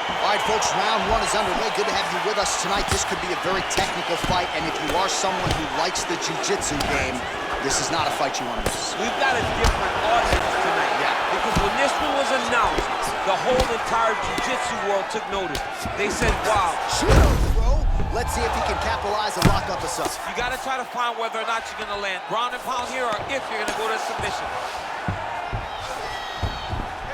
All right, folks, round one is underway. Good to have you with us tonight. This could be a very technical fight, and if you are someone who likes the jiu-jitsu game, this is not a fight you want to miss. We've got a different audience tonight. Yeah. Because when this one was announced, the whole entire jiu-jitsu world took notice. They said, wow. Shoot him, bro. Let's see if he can capitalize and lock up a sub. You got to try to find whether or not you're going to land ground and pound here or if you're going to go to submission.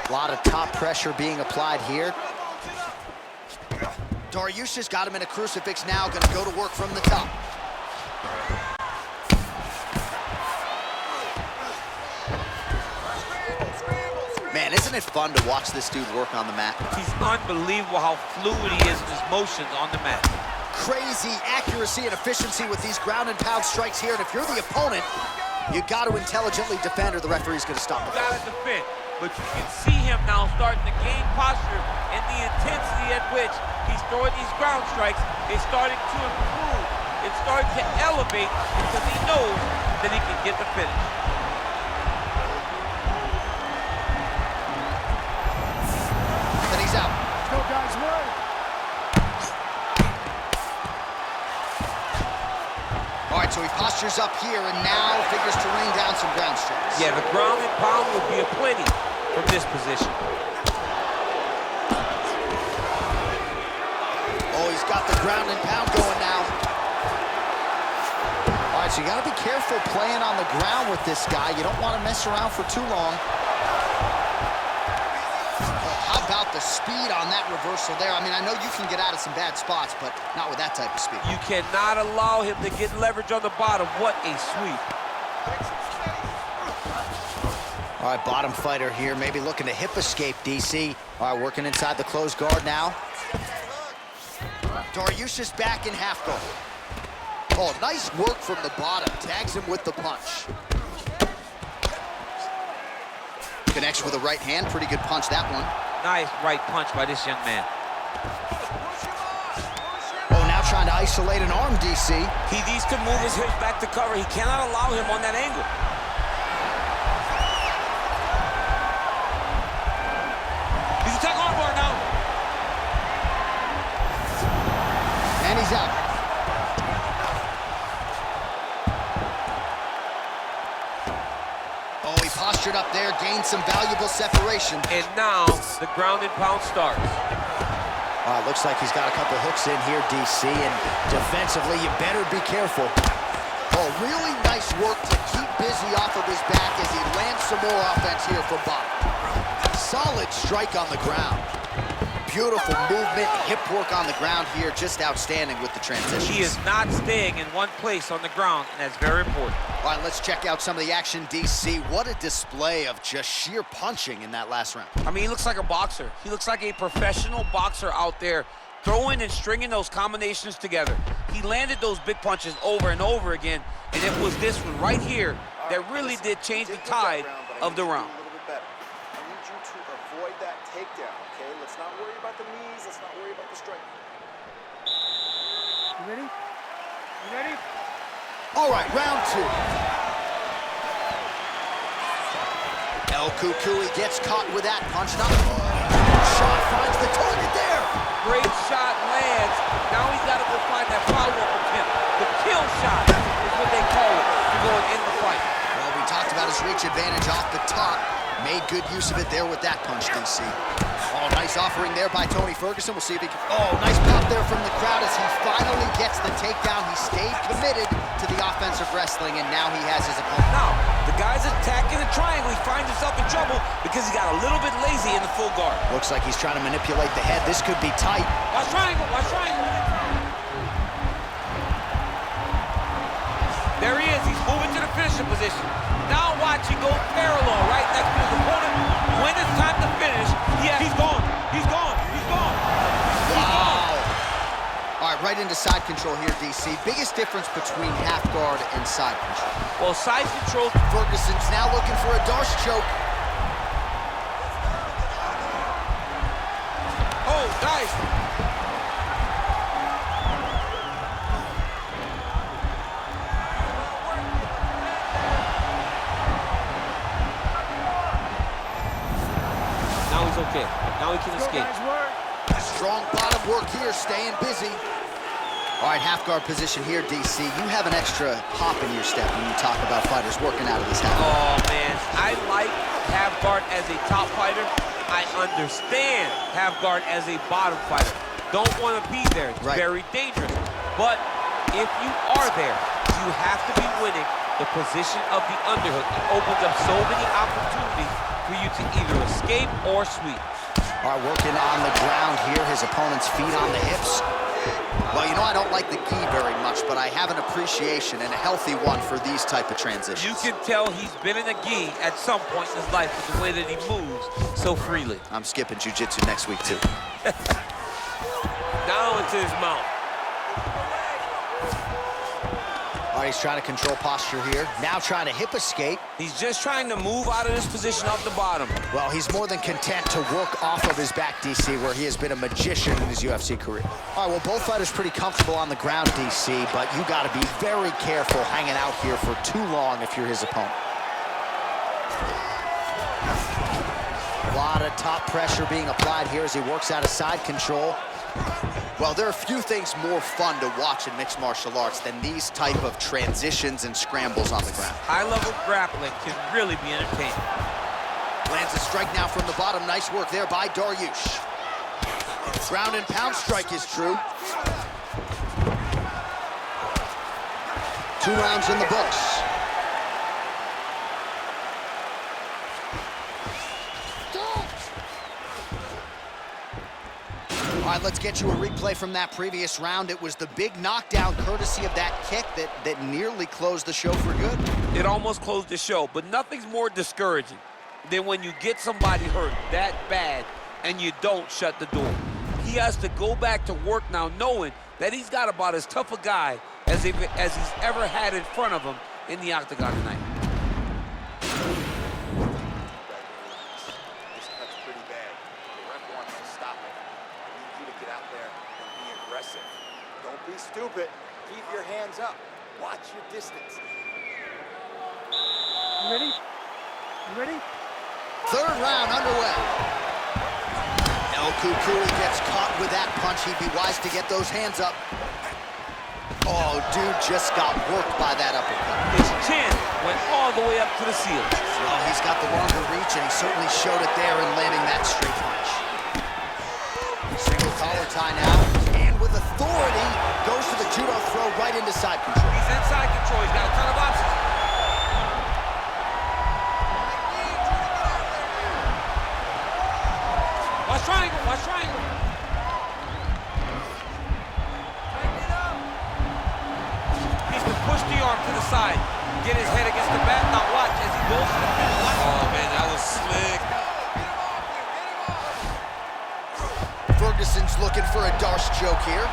A lot of top pressure being applied here. Dariush has got him in a crucifix now, going to go to work from the top. Man, isn't it fun to watch this dude work on the mat? He's unbelievable how fluid he is in his motions on the mat. Crazy accuracy and efficiency with these ground and pound strikes here, and if you're the opponent, you got to intelligently defend or the referee's going to stop it. You got to defend, but you can see him now starting to gain posture, and the intensity at which he's throwing these ground strikes is starting to improve. It's starting to elevate because he knows that he can get the finish. And he's out. Let's go, guys, work. All right, so he postures up here and now figures to rain down some ground strikes. Yeah, the ground and pound would be aplenty from this position. Oh, he's got the ground and pound going now. All right, so you got to be careful playing on the ground with this guy. You don't want to mess around for too long. How about the speed on that reversal there? I mean, I know you can get out of some bad spots, but not with that type of speed. You cannot allow him to get leverage on the bottom. What a sweep. All right, bottom fighter here, maybe looking to hip escape, DC. All right, working inside the closed guard now. Dariush is back in half guard. Oh, nice work from the bottom. Tags him with the punch. Connects with a right hand. Pretty good punch, that one. Nice right punch by this young man. Oh, now trying to isolate an arm, DC. He needs to move his hips back to cover. He cannot allow him on that angle. He's attacking armbar now. And he's out. Oh, he postured up there, gained some valuable separation. And now the ground and pound starts. Looks like he's got a couple hooks in here, DC, and defensively, you better be careful. Oh, really nice work to keep busy off of his back as he lands some more offense here from bottom. Solid strike on the ground. Beautiful movement, hip work on the ground here, just outstanding with the transition. He is not staying in one place on the ground, and that's very important. All right, let's check out some of the action, DC. What a display of just sheer punching in that last round. I mean, he looks like a boxer. He looks like a professional boxer out there throwing and stringing those combinations together. He landed those big punches over and over again, and it was this one right here that really did change the tide of the round. I need you to avoid that takedown, okay? Let's not worry about the knees. Let's not worry about the strike. You ready? You ready? All right, round two. El Cucuy gets caught with that punch. Now, shot finds the target there. Great shot lands. Now he's got to go find that follow-up attempt. The kill shot is what they call it to go and end the fight. Well, we talked about his reach advantage off the top. Made good use of it there with that punch, DC. Oh, nice offering there by Tony Ferguson. We'll see if he can... Oh, nice pop there from the crowd as he finally gets the takedown. He stayed committed to the offensive wrestling, and now he has his opponent. Now, the guy's attacking the triangle. He finds himself in trouble because he got a little bit lazy in the full guard. Looks like he's trying to manipulate the head. This could be tight. Watch triangle, watch triangle. There he is. He's moving to the finishing position. Now watch, he goes parallel right next to his opponent. When it's time to finish, he's gone. He's gone. He's gone. Wow. All right, right into side control here, DC. Biggest difference between half guard and side control. Well, side control. Ferguson's now looking for a Darce choke. Oh, nice. Now he's okay. Now he can escape. Guys, work. Strong bottom work here, staying busy. All right, half guard position here, DC. You have an extra hop in your step when you talk about fighters working out of this half guard. Oh, man, I like half guard as a top fighter. I understand half guard as a bottom fighter. Don't want to be there. It's very dangerous. But if you are there, you have to be winning the position of the underhook. It opens up so many opportunities for you to either escape or sweep. All right, working on the ground here. His opponent's feet on the hips. Well, you know, I don't like the gi very much, but I have an appreciation and a healthy one for these type of transitions. You can tell he's been in a gi at some point in his life with the way that he moves so freely. I'm skipping jiu-jitsu next week, too. Now into his mouth. All right, he's trying to control posture here. Now trying to hip escape. He's just trying to move out of this position off the bottom. Well, he's more than content to work off of his back, DC, where he has been a magician in his UFC career. All right, well, both fighters pretty comfortable on the ground, DC, but you got to be very careful hanging out here for too long if you're his opponent. A lot of top pressure being applied here as he works out of side control. Well, there are few things more fun to watch in mixed martial arts than these type of transitions and scrambles on the ground. High-level grappling can really be entertaining. Lands a strike now from the bottom. Nice work there by Dariush. Ground and pound strike is true. 2 rounds in the books. All right, let's get you a replay from that previous round. It was the big knockdown courtesy of that kick that nearly closed the show for good. It almost closed the show, but nothing's more discouraging than when you get somebody hurt that bad and you don't shut the door. He has to go back to work now knowing that he's got about as tough a guy as he's ever had in front of him in the octagon tonight. This cut's pretty bad. The ref wants to stop it. I need you to get out there and be aggressive. Don't be stupid. Keep your hands up. Watch your distance. You ready? You ready? Third round underway. El Kukui gets caught with that punch. He'd be wise to get those hands up. Oh, dude just got worked by that uppercut. His chin went all the way up to the ceiling. Well, he's got the longer reach, and he certainly showed it there in landing that straight punch. Single collar tie now, and with authority, goes to the judo throw right into side control. He's in side control. He's got a ton of options. Watch triangle. Watch triangle. He's to push the arm to the side. Get his head against the back. Now watch as he goes to the finish. Oh, man, that was slick. Ferguson's looking for a Darce choke here.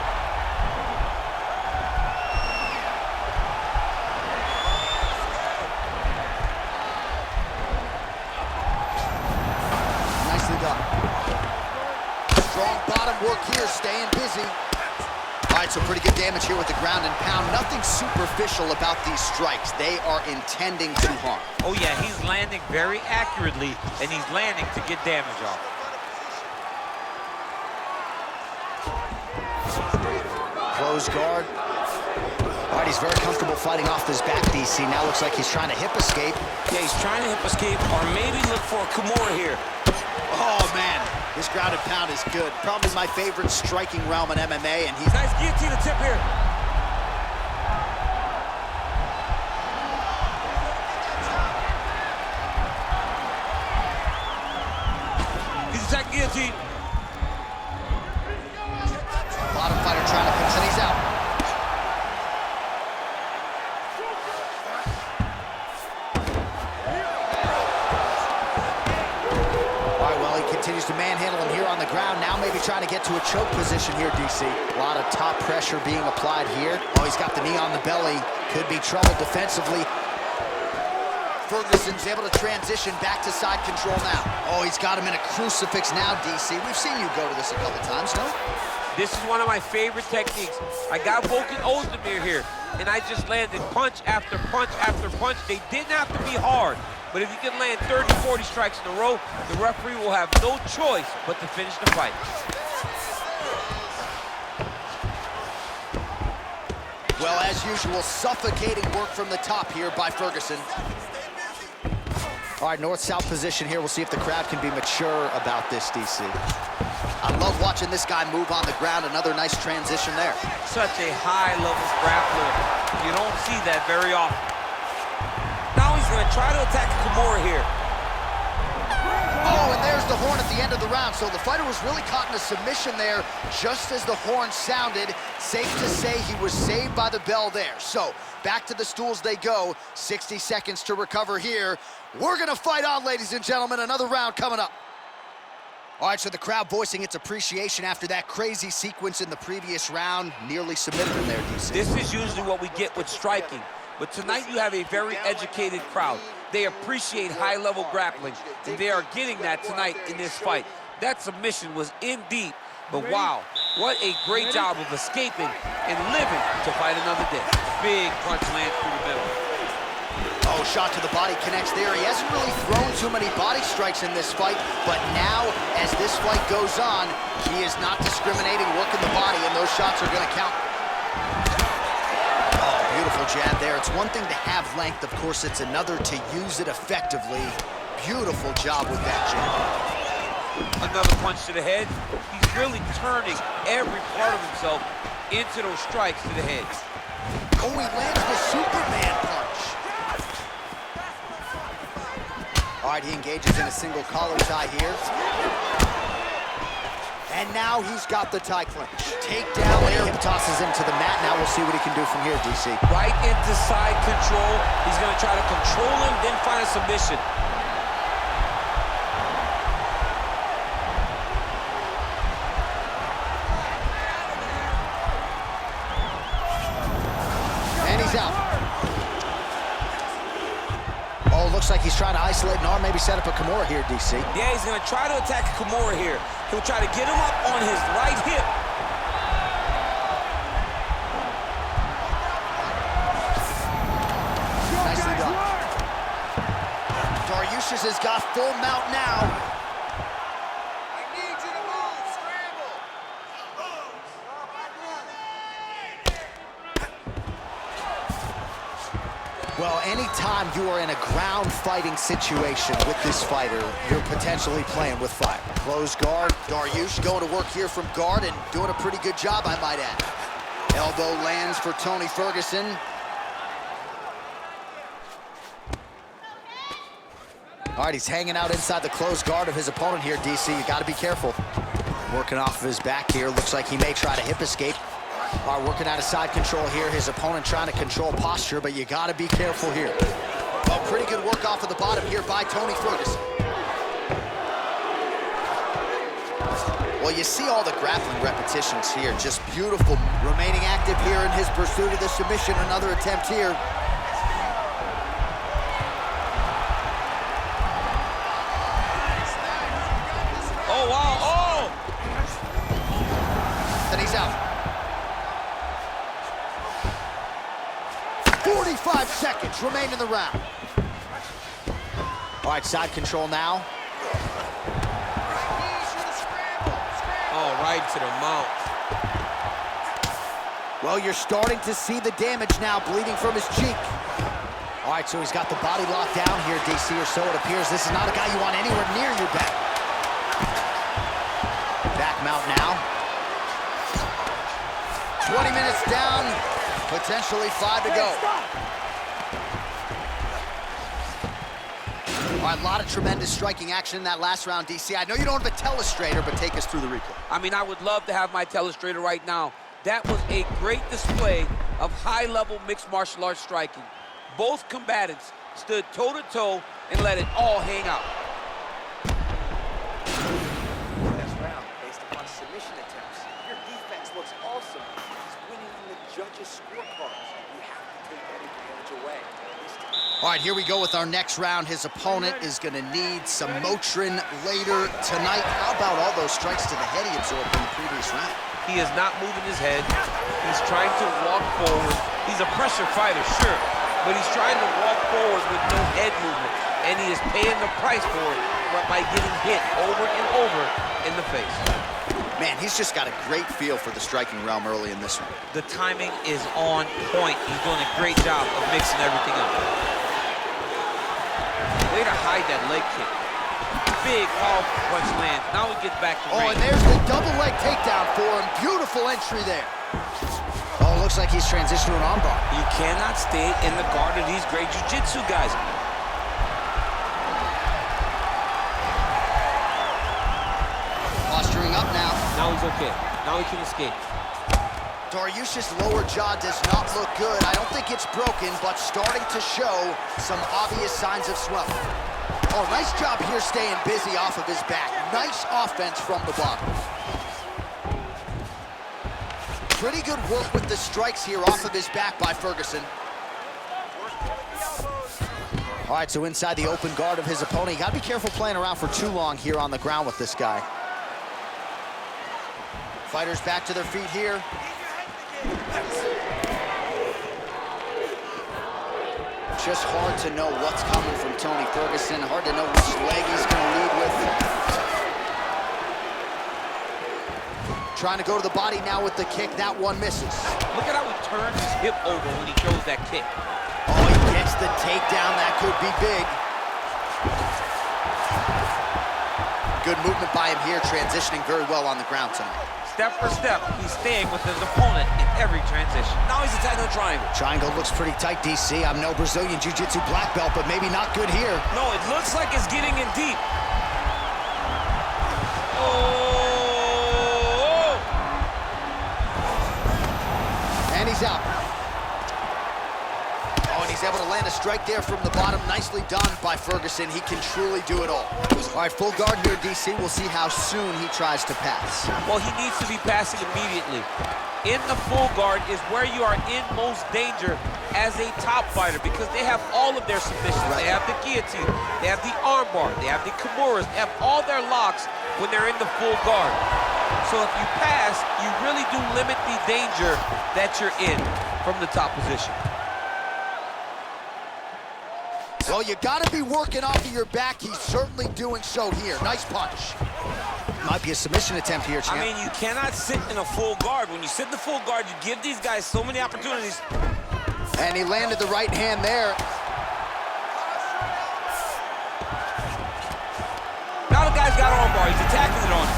Nicely done. Strong bottom work here, staying busy. All right, so pretty good damage here with the ground and pound. Nothing superficial about these strikes. They are intending to harm. Oh, yeah, he's landing very accurately, and he's landing to get damage off. Close guard. All right, he's very comfortable fighting off his back, DC. Now looks like he's trying to hip escape. Yeah, he's trying to hip escape or maybe look for a Kimura here. Oh, man, this ground and pound is good. Probably my favorite striking realm in MMA, and he's... Nice guillotine tip here. He's attacking guillotine. Bottom fighter trying to finish, and he's out. All right, well, he continues to manhandle him here on the ground. Now maybe trying to get to a choke position here, DC. A lot of top pressure being applied here. Oh, he's got the knee on the belly. Could be trouble defensively. Ferguson's able to transition back to side control now. Oh, he's got him in a crucifix now, DC. We've seen you go to this a couple times, no? This is one of my favorite techniques. I got Volkan Ozdemir here, and I just landed punch after punch after punch. They didn't have to be hard, but if you can land 30, 40 strikes in a row, the referee will have no choice but to finish the fight. Well, as usual, suffocating work from the top here by Ferguson. All right, north-south position here. We'll see if the crowd can be mature about this, DC. I love watching this guy move on the ground. Another nice transition there. Such a high-level grappler. You don't see that very often. Now he's going to try to attack Kimura here. Oh, and there's the horn at the end of the round. So the fighter was really caught in a submission there just as the horn sounded. Safe to say he was saved by the bell there. So back to the stools they go. 60 seconds to recover here. We're going to fight on, ladies and gentlemen. Another round coming up. All right, so the crowd voicing its appreciation after that crazy sequence in the previous round. Nearly submitted him there, DC. This is usually what we get with striking. But tonight you have a very educated crowd. They appreciate high-level grappling, and they are getting that tonight in this fight. That submission was in deep, but wow, what a great job of escaping and living to fight another day. Big punch lands through the middle. Oh, shot to the body connects there. He hasn't really thrown too many body strikes in this fight, but now, as this fight goes on, he is not discriminating, working the body, and those shots are going to count. Oh, beautiful jab there. It's one thing to have length, of course, it's another to use it effectively. Beautiful job with that jab. Another punch to the head. He's really turning every part of himself into those strikes to the head. Oh, he lands the Superman punch. All right, he engages in a single collar tie here. And now he's got the tie clinch. Takedown there. Hip tosses him to the mat. Now we'll see what he can do from here, DC. Right into side control. He's going to try to control him, then find a submission. And he's out. Oh, looks like he's trying to isolate an arm, maybe set up a Kimura here, DC. Yeah, he's going to try to attack Kimura here. He'll try to get him up on his right hip. Nicely done. Dariush has got full mount now. I need you to move, scramble. Well, anytime you are in a ground fighting situation with this fighter, you're potentially playing with fire. Close guard, Dariush going to work here from guard and doing a pretty good job, I might add. Elbow lands for Tony Ferguson. All right, he's hanging out inside the closed guard of his opponent here, DC. You got to be careful. Working off of his back here. Looks like he may try to hip escape. All right, working out of side control here. His opponent trying to control posture, but you got to be careful here. Oh, pretty good work off of the bottom here by Tony Ferguson. Well, you see all the grappling repetitions here. Just beautiful. Remaining active here in his pursuit of the submission. Another attempt here. Oh, wow. Oh! And he's out. 45 seconds remain in the round. All right, side control now. Oh, right to the mount. Well, you're starting to see the damage now, bleeding from his cheek. All right, so he's got the body locked down here, DC, or so it appears. This is not a guy you want anywhere near your back. Back mount now. 20 minutes down, potentially 5 to go. All right, a lot of tremendous striking action in that last round, DC. I know you don't have a telestrator, but take us through the replay. I mean, I would love to have my telestrator right now. That was a great display of high-level mixed martial arts striking. Both combatants stood toe-to-toe and let it all hang out. Last round, based upon submission attempts. Your defense looks awesome. He's winning in the judges' scorecards. You have to take that advantage away. All right, here we go with our next round. His opponent is going to need some Motrin later tonight. How about all those strikes to the head he absorbed in the previous round? He is not moving his head. He's trying to walk forward. He's a pressure fighter, sure, but he's trying to walk forward with no head movement, and he is paying the price for it by getting hit over and over in the face. Man, he's just got a great feel for the striking realm early in this one. The timing is on point. He's doing a great job of mixing everything up. Way to hide that leg kick. Big, powerful punch lands. Now he gets back to range. And there's the double leg takedown for him. Beautiful entry there. Oh, looks like he's transitioned to an armbar. You cannot stay in the guard of these great jiu-jitsu guys. Posturing up now. Now he's okay. Now he can escape. Dariush's lower jaw does not look good. I don't think it's broken, but starting to show some obvious signs of swelling. Oh, nice job here staying busy off of his back. Nice offense from the bottom. Pretty good work with the strikes here off of his back by Ferguson. All right, so inside the open guard of his opponent. You gotta be careful playing around for too long here on the ground with this guy. Fighters back to their feet here. Just hard to know what's coming from Tony Ferguson. Hard to know which leg he's going to lead with. Trying to go to the body now with the kick. That one misses. Look at how he turns his hip over when he throws that kick. Oh, he gets the takedown. That could be big. Good movement by him here, transitioning very well on the ground tonight. Step for step, he's staying with his opponent in every transition. Now he's attacking the triangle. Triangle looks pretty tight, DC. I'm no Brazilian Jiu-Jitsu black belt, but maybe not good here. No, it looks like it's getting in deep. Oh! And he's out. Oh, and he's able to land a strike there from the bottom. Nicely done by Ferguson. He can truly do it all. All right, full guard here, DC. We'll see how soon he tries to pass. Well, he needs to be passing immediately. In the full guard is where you are in most danger as a top fighter because they have all of their submissions. Right. They have the guillotine, they have the armbar, they have the kimuras, they have all their locks when they're in the full guard. So if you pass, you really do limit the danger that you're in from the top position. Well, you got to be working off of your back. He's certainly doing so here. Nice punch. Might be a submission attempt here, champ. I mean, you cannot sit in a full guard. When you sit in the full guard, you give these guys so many opportunities. And he landed the right hand there. Now the guy's got armbar. He's attacking it on him.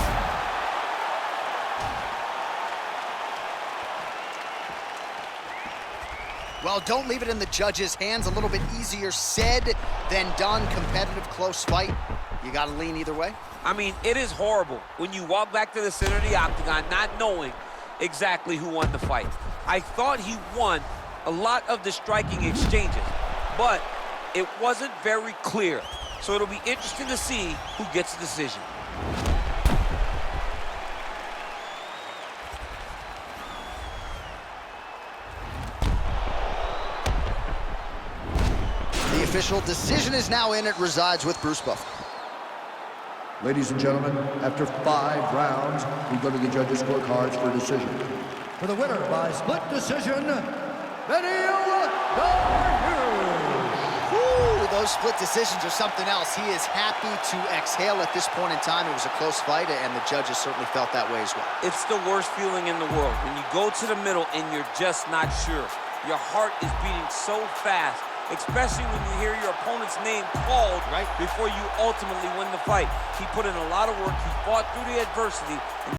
Well, don't leave it in the judges' hands. A little bit easier said than done. Competitive, close fight. You got to lean either way. I mean, it is horrible when you walk back to the center of the octagon not knowing exactly who won the fight. I thought he won a lot of the striking exchanges, but it wasn't very clear. So it'll be interesting to see who gets the decision. The official decision is now in. It resides with Bruce Buffer. Ladies and gentlemen, after 5 rounds, we go to the judges' scorecards for a decision. For the winner by split decision, Beneil Dariush. Ooh, those split decisions are something else. He is happy to exhale at this point in time. It was a close fight, and the judges certainly felt that way as well. It's the worst feeling in the world. When you go to the middle and you're just not sure. Your heart is beating so fast, especially when you hear your opponent's name called right before you ultimately win the fight. He put in a lot of work. He fought through the adversity.